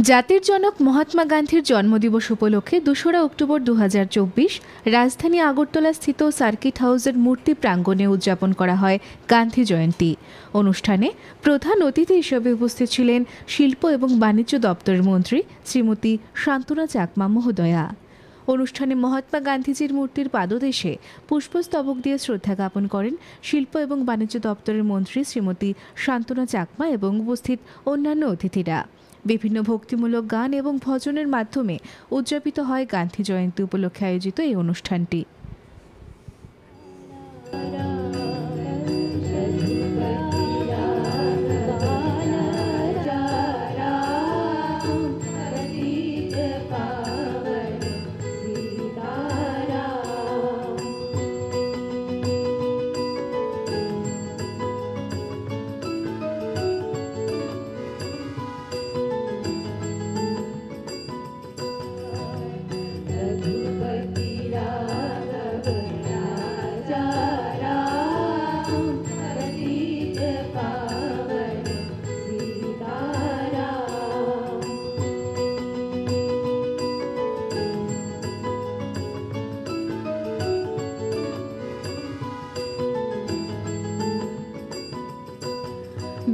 জাতির জনক মহাত্মা গান্ধীর জন্মদিবস উপলক্ষে ২রা অক্টোবর ২০২৪ রাজধানী আগরতলা স্থিত সার্কিট হাউসের মূর্তি প্রাঙ্গণে উদযাপন করা হয় গান্ধী জয়ন্তী। অনুষ্ঠানে প্রধান অতিথি হিসেবে উপস্থিত ছিলেন শিল্প এবং বাণিজ্য দপ্তরের মন্ত্রী শ্রীমতী শান্তনা চাকমা মহোদয়া। অনুষ্ঠানে মহাত্মা গান্ধীজির মূর্তির পাদদেশে পুষ্পস্তবক দিয়ে শ্রদ্ধা জ্ঞাপন করেন শিল্প এবং বাণিজ্য দপ্তরের মন্ত্রী শ্রীমতী শান্তনা চাকমা এবং উপস্থিত অন্যান্য অতিথিরা। বিভিন্ন ভক্তিমূলক গান এবং ভজনের মাধ্যমে উদযাপিত হয় গান্ধী জয়ন্তী উপলক্ষে আয়োজিত এই অনুষ্ঠানটি।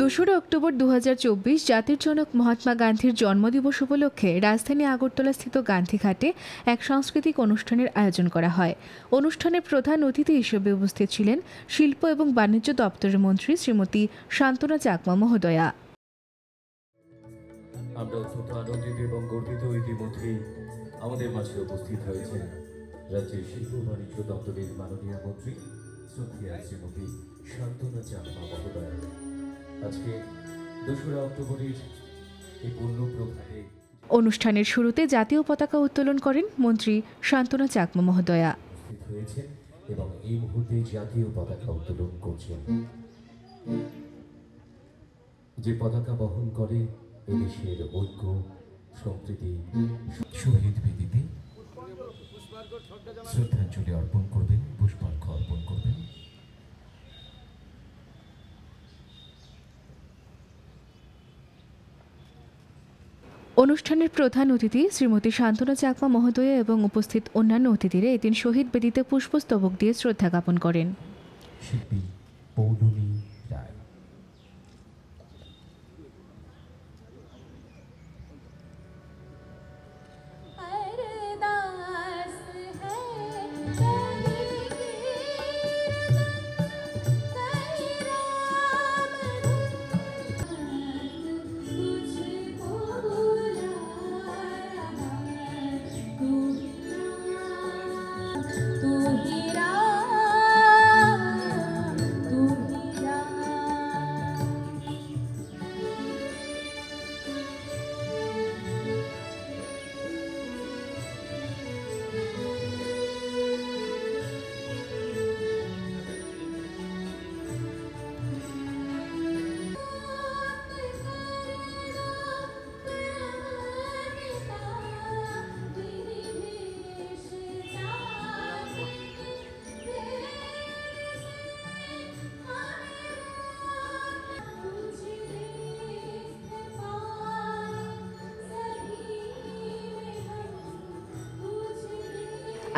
দোসরা অক্টোবর ২০২৪ জাতির জনক মহাত্মা গান্ধীর জন্মদিবস উপলক্ষে রাজধানী আগরতলা স্থিত গান্ধীঘাটে এক সাংস্কৃতিক অনুষ্ঠানের আয়োজন করা হয়। অনুষ্ঠানে প্রধান অতিথি হিসেবে উপস্থিত ছিলেন শিল্প এবং বাণিজ্য দপ্তরের মন্ত্রী শ্রীমতী শান্তনা চাকমা মহোদয়া। আমরা অত্যন্ত আনন্দিত এবং গর্বিত ইতিমধ্যে আমাদের মাঝে উপস্থিত হয়েছেন রাজ্যের শিল্প বাণিজ্য দপ্তরের মাননীয় মন্ত্রী শ্রদ্ধেয়া শ্রীমতী শান্তনা চাকমা মহোদয়া। আজকে ২রা অক্টোবরের এই পূর্ণ প্রভাতে অনুষ্ঠানের শুরুতে জাতীয় পতাকা উত্তোলন করেন মন্ত্রী শান্তনা চাকমা মহোদয়া। উপস্থিত হয়েছেন এবং এই মুহূর্তে জাতীয় পতাকা উত্তোলন করছেন, যে পতাকা বহন করে এদেশের ঐক্য সম্প্রীতি। শহীদ বেদিতে শ্রদ্ধাঞ্জলি অর্পণ করবেন, পুষ্পার্ঘ অর্পণ করবেন। অনুষ্ঠানের প্রধান অতিথি শ্রীমতী শান্তনা চাকমা মহোদয়া এবং উপস্থিত অন্যান্য অতিথিরা এদিন শহীদ বেদিতে পুষ্পস্তবক দিয়ে শ্রদ্ধা জ্ঞাপন করেন। শিল্পী পৌলমী রায়।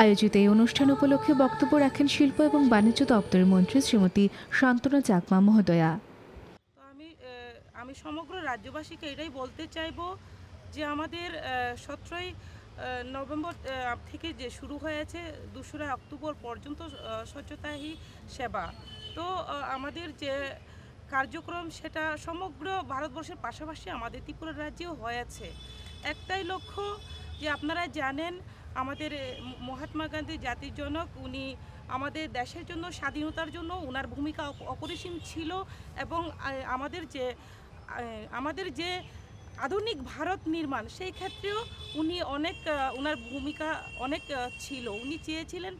আয়োজিত এই অনুষ্ঠান উপলক্ষে বক্তব্য রাখেন শিল্প এবং বাণিজ্য দপ্তরের মন্ত্রী শ্রীমতী শান্তনা চাকমা মহোদয়া। আমি সমগ্র রাজ্যবাসীকে এটাই বলতে চাইব যে আমাদের 17ই নভেম্বর থেকে যে শুরু হয়েছে 2রা অক্টোবর পর্যন্ত স্বচ্ছতা হি সেবা। তো আমাদের যে কার্যক্রম সেটা সমগ্র ভারতবর্ষের পাশাপাশি আমাদের ত্রিপুরা রাজ্যেও হয়েছে। একটাই লক্ষ্য যে আপনারা জানেন আমাদের মহাত্মা গান্ধী জাতির জনক, উনি আমাদের দেশের জন্য স্বাধীনতার জন্য ওনার ভূমিকা অপরিসীম ছিল এবং আমাদের যে আধুনিক ভারত নির্মাণ সেই ক্ষেত্রেও উনি ওনার ভূমিকা অনেক ছিল। উনি চেয়েছিলেন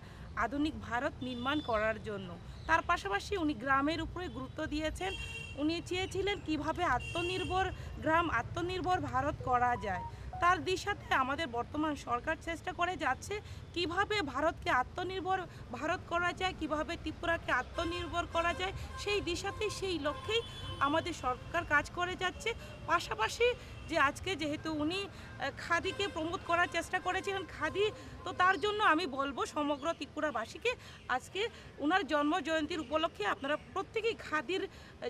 আধুনিক ভারত নির্মাণ করার জন্য। তার পাশাপাশি উনি গ্রামের উপরে গুরুত্ব দিয়েছেন। উনি চেয়েছিলেন কিভাবে আত্মনির্ভর গ্রাম, আত্মনির্ভর ভারত করা যায়। তার দিশাতে আমাদের বর্তমান সরকার চেষ্টা করে যাচ্ছে কিভাবে ভারতকে আত্মনির্ভর ভারত করা যায়, কিভাবে ত্রিপুরাকে আত্মনির্ভর করা যায়, সেই দিশাতেই সেই লক্ষ্যেই আমাদের সরকার কাজ করে যাচ্ছে। পাশাপাশি যে আজকে যেহেতু উনি খাদিকে প্রমোট করার চেষ্টা করেছিলেন, খাদি, তো তার জন্য আমি বলবো সমগ্র ত্রিপুরাবাসীকে আজকে ওনার জন্ম জয়ন্তীর উপলক্ষে আপনারা প্রত্যেকেই খাদির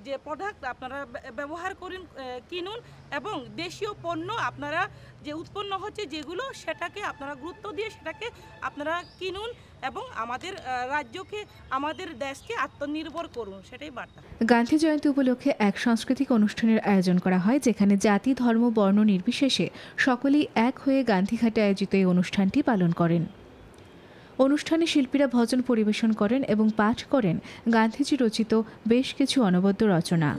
যে প্রোডাক্ট আপনারা ব্যবহার করুন, কিনুন, এবং দেশীয় পণ্য আপনারা যে উৎপন্ন হচ্ছে যেগুলো সেটাকে আপনারা গুরুত্ব দিয়ে সেটাকে আপনারা কিনুন এবং আমাদের রাজ্যকে, আমাদের দেশকে আত্মনির্ভর করুন, সেটাই বার্তা। গান্ধী জয়ন্তী উপলক্ষে এক সাংস্কৃতিক অনুষ্ঠানের আয়োজন করা হয়, যেখানে জাতি, ধর্ম, বর্ণ নির্বিশেষে সকলেই এক হয়ে গান্ধীঘাটে আয়োজিত এই অনুষ্ঠানটি পালন করেন। অনুষ্ঠানে শিল্পীরা ভজন পরিবেশন করেন এবং পাঠ করেন গান্ধীজি রচিত বেশ কিছু অনবদ্য রচনা।